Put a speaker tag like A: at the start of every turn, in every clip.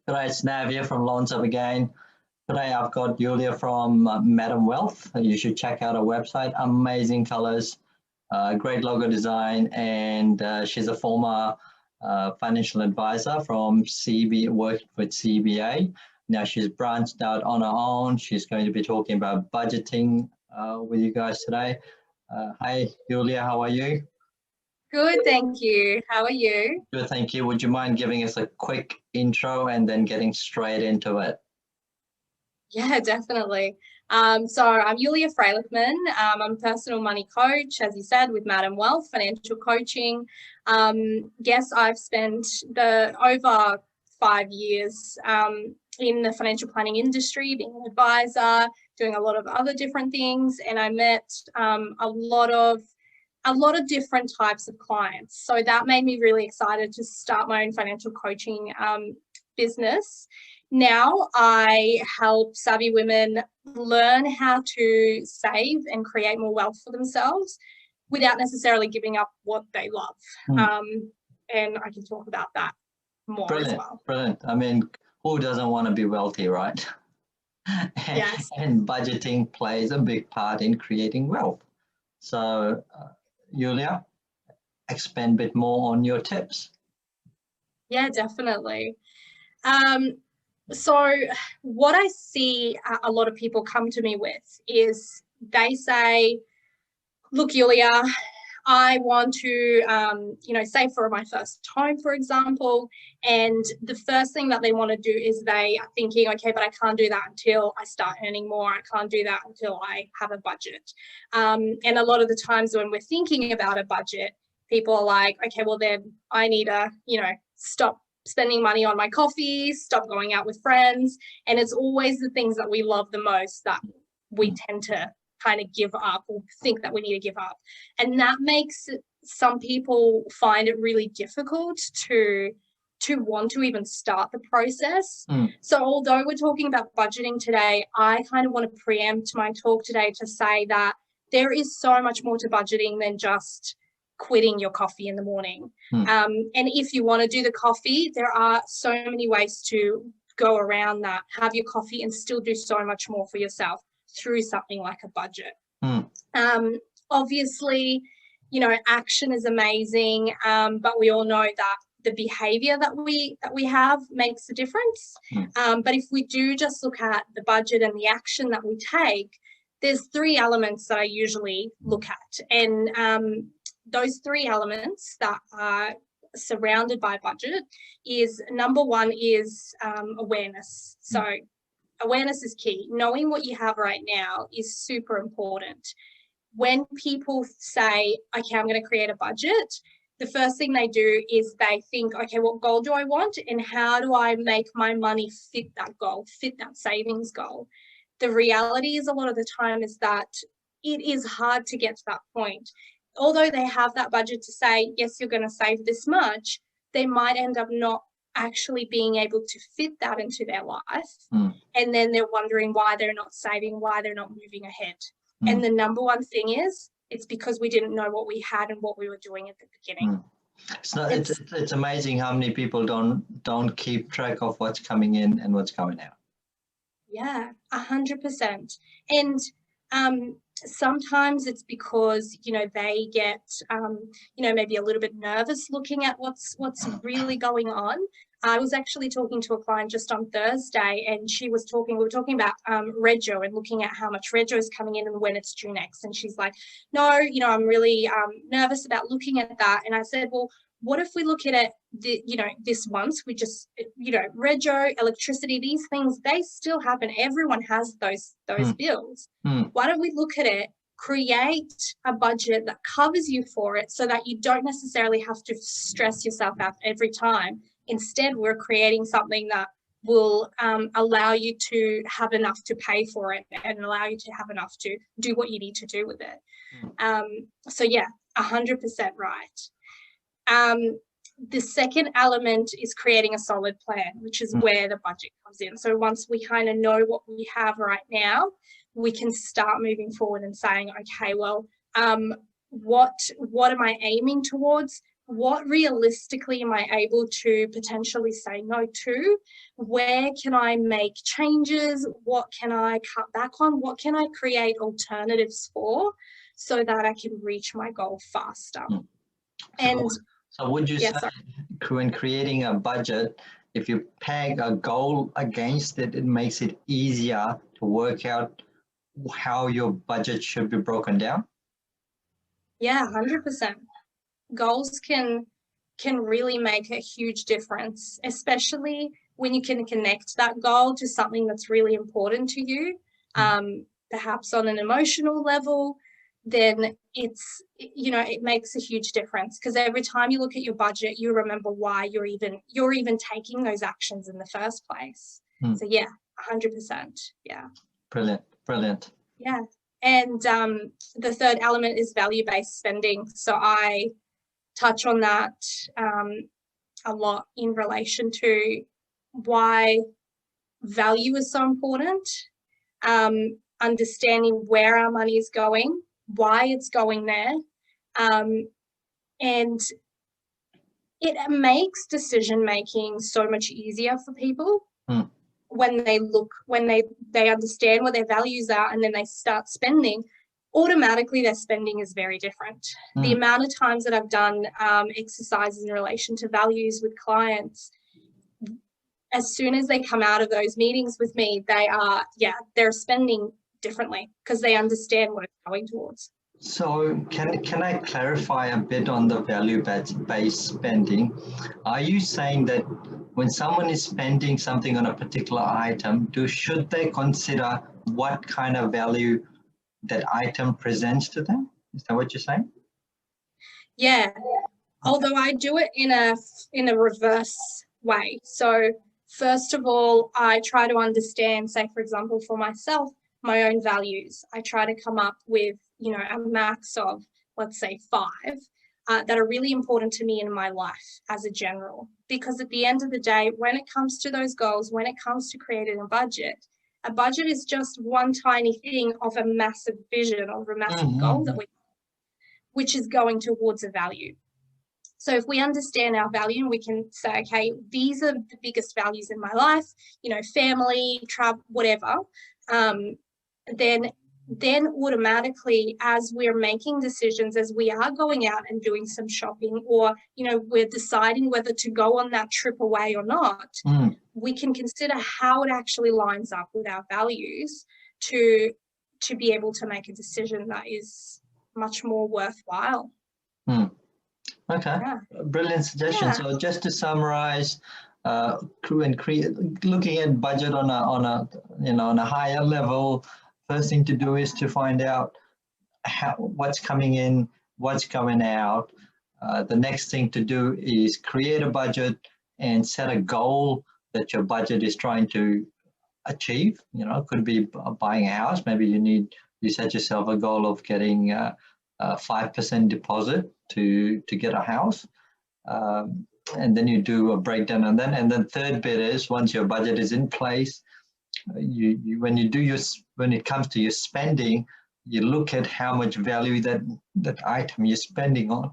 A: G'day, it's Nav here from Lawns Up again. Today I've got Yulia from Madam Wealth. You should check out her website. Amazing colors, great logo design, and she's a former financial advisor from CB, worked with CBA. Now she's branched out on her own. She's going to be talking about budgeting with you guys today. Hi, Yulia, how are you?
B: Good, thank you. How are you?
A: Good, thank you. Would you mind giving us a quick intro and then getting straight into it?
B: Yeah, definitely. So I'm Yulia Freilekhman. I'm a personal money coach, as you said, with Madam Wealth Financial Coaching. Yes, I've spent over 5 years in the financial planning industry, being an advisor, doing a lot of other different things, and I met a lot of different types of clients. So that made me really excited to start my own financial coaching business. Now I help savvy women learn how to save and create more wealth for themselves without necessarily giving up what they love. And I can talk about that more as well.
A: Brilliant. I mean, who doesn't want to be wealthy, right?
B: Yes.
A: And budgeting plays a big part in creating wealth. So, Yulia, expand a bit more on your tips.
B: Yeah, definitely. So what I see a lot of people come to me with is they say, look, Yulia, I want to, save for my first home, for example. And the first thing that they want to do is they are thinking, okay, but I can't do that until I start earning more. I can't do that until I have a budget. And a lot of the times when we're thinking about a budget, people are like, okay, well then I need to, stop spending money on my coffee, stop going out with friends. And it's always the things that we love the most that we tend to kind of give up or think that we need to give up. And that makes some people find it really difficult to want to even start the process. So although we're talking about budgeting today, I kind of want to preempt my talk today to say that there is so much more to budgeting than just quitting your coffee in the morning. And if you want to do the coffee, there are so many ways to go around that, have your coffee and still do so much more for yourself through something like a budget. Obviously, action is amazing, but we all know that the behavior that we have makes a difference. But if we do just look at the budget and the action that we take, there's 3 elements that I usually look at. And those 3 elements that are surrounded by budget is, number 1 is awareness. So awareness is key. Knowing what you have right now is super important. When people say, okay, I'm going to create a budget, the first thing they do is they think, okay, what goal do I want and how do I make my money fit that goal, fit that savings goal? The reality is a lot of the time is that it is hard to get to that point. Although they have that budget to say, yes, you're going to save this much, they might end up not actually being able to fit that into their life. And then they're wondering why they're not saving, why they're not moving ahead. And the number 1 thing is, it's because we didn't know what we had and what we were doing at the beginning.
A: It's amazing how many people don't keep track of what's coming in and what's coming out.
B: Yeah, 100%. And sometimes it's because, they get, maybe a little bit nervous looking at what's really going on. I was actually talking to a client just on Thursday and we were talking about rego and looking at how much rego is coming in and when it's due next. And she's like, no, I'm really nervous about looking at that. And I said, well, what if we look at it, this once, we just, rego, electricity, these things, they still happen. Everyone has those bills. Why don't we look at it, create a budget that covers you for it so that you don't necessarily have to stress yourself out every time. Instead, we're creating something that will allow you to have enough to pay for it and allow you to have enough to do what you need to do with it. So yeah, 100% right. The second element is creating a solid plan, which is where the budget comes in. So once we kind of know what we have right now, we can start moving forward and saying, okay, well, what am I aiming towards? what realistically am I able to potentially say no to? Where can I make changes? What can I cut back on? What can I create alternatives for so that I can reach my goal faster?
A: So would you say when creating a budget, if you peg a goal against it, it makes it easier to work out how your budget should be broken down?
B: Yeah, 100%. Goals can really make a huge difference, especially when you can connect that goal to something that's really important to you, perhaps on an emotional level. Then it's, you know, it makes a huge difference, because every time you look at your budget, you remember why you're even taking those actions in the first place. So yeah, 100%. Yeah.
A: Brilliant.
B: Yeah. And the third element is value-based spending. So I touch on that a lot in relation to why value is so important, understanding where our money is going, why it's going there, and it makes decision making so much easier for people when they understand what their values are, and then they start spending. Automatically their spending is very different. The amount of times that I've done exercises in relation to values with clients, as soon as they come out of those meetings with me, they're spending differently because they understand what it's going towards.
A: So can I clarify a bit on the value-based spending? Are you saying that when someone is spending something on a particular item, should they consider what kind of value that item presents to them? Is that what you're saying?
B: Yeah, although I do it in a reverse way. So first of all, I try to understand, say for example, for myself, my own values. I try to come up with, you know, a max of, let's say 5 that are really important to me in my life as a general. Because at the end of the day, when it comes to those goals, when it comes to creating a budget is just one tiny thing of a massive vision, of a massive goal that which is going towards a value. So if we understand our value and we can say, okay, these are the biggest values in my life, you know, family, travel, whatever, then automatically, as we're making decisions, as we are going out and doing some shopping, or, you know, we're deciding whether to go on that trip away or not, we can consider how it actually lines up with our values to be able to make a decision that is much more worthwhile.
A: Okay, brilliant suggestion. So just to summarize, looking at budget on a higher level, first thing to do is to find out what's coming in, what's going out. The next thing to do is create a budget and set a goal that your budget is trying to achieve. You know, it could be buying a house. Maybe you set yourself a goal of getting a 5% deposit to get a house. And then you do a breakdown on that. And then third bit is, once your budget is in place, when it comes to your spending, you look at how much value that item you're spending on,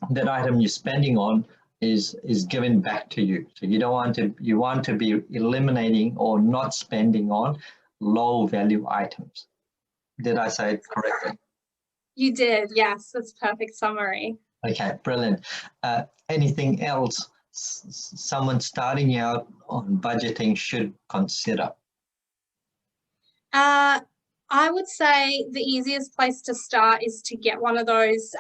A: that item you're spending on is given back to you. So you want to be eliminating or not spending on low value items. Did I say it correctly?
B: You did, yes. That's a perfect summary.
A: Okay, brilliant. Anything else someone starting out on budgeting should consider?
B: I would say the easiest place to start is to get one of those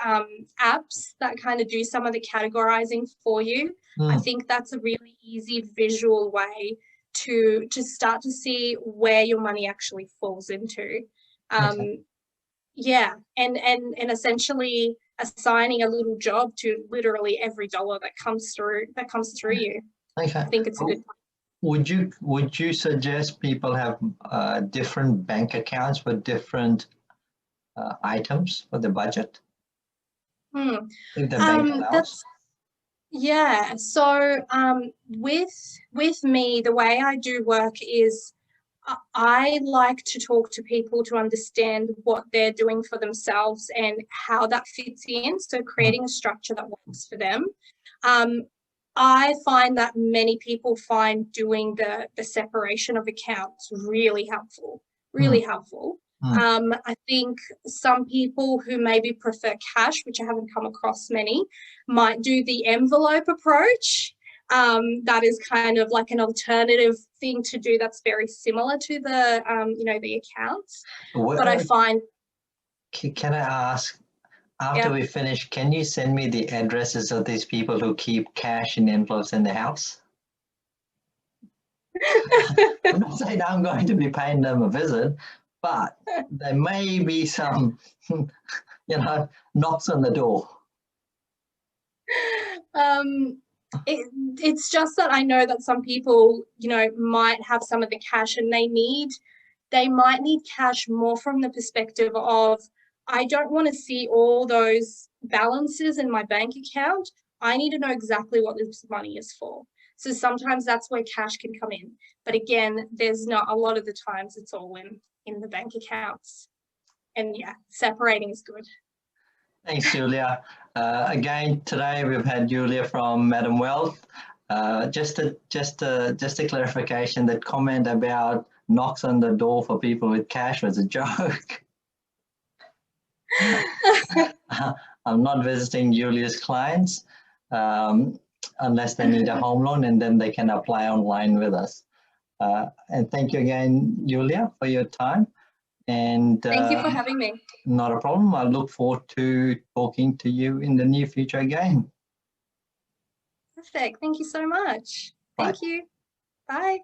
B: apps that kind of do some of the categorizing for you. I think that's a really easy visual way to start to see where your money actually falls into. Yeah, and essentially assigning a little job to literally every dollar that comes through you.
A: Okay.
B: I think it's a good point.
A: Would you suggest people have different bank accounts for different items for the budget? If the bank allows?
B: Yeah. So with me, the way I do work is I like to talk to people to understand what they're doing for themselves and how that fits in. So creating a structure that works for them. I find that many people find doing the separation of accounts really helpful, really helpful. I think some people who maybe prefer cash, which I haven't come across many, might do the envelope approach. That is kind of like an alternative thing to do that's very similar to the, the accounts. But I find...
A: Can I ask, after we finish, can you send me the addresses of these people who keep cash in envelopes in the house? I'm not saying I'm going to be paying them a visit, but there may be some, knocks on the door.
B: It's just that I know that some people, might have some of the cash and they might need cash more from the perspective of, I don't want to see all those balances in my bank account. I need to know exactly what this money is for. So sometimes that's where cash can come in. But again, there's not a lot of the times it's all in the bank accounts. And separating is good.
A: Thanks, Julia. Again, today we've had Yulia from Madam Wealth. Just a clarification, that comment about knocks on the door for people with cash was a joke. I'm not visiting Julia's clients unless they need a home loan, and then they can apply online with us. And thank you again, Yulia, for your time. And
B: thank you for having me.
A: Not a problem. I look forward to talking to you in the near future again.
B: Perfect. Thank you so much.
A: Bye.
B: Thank you. Bye.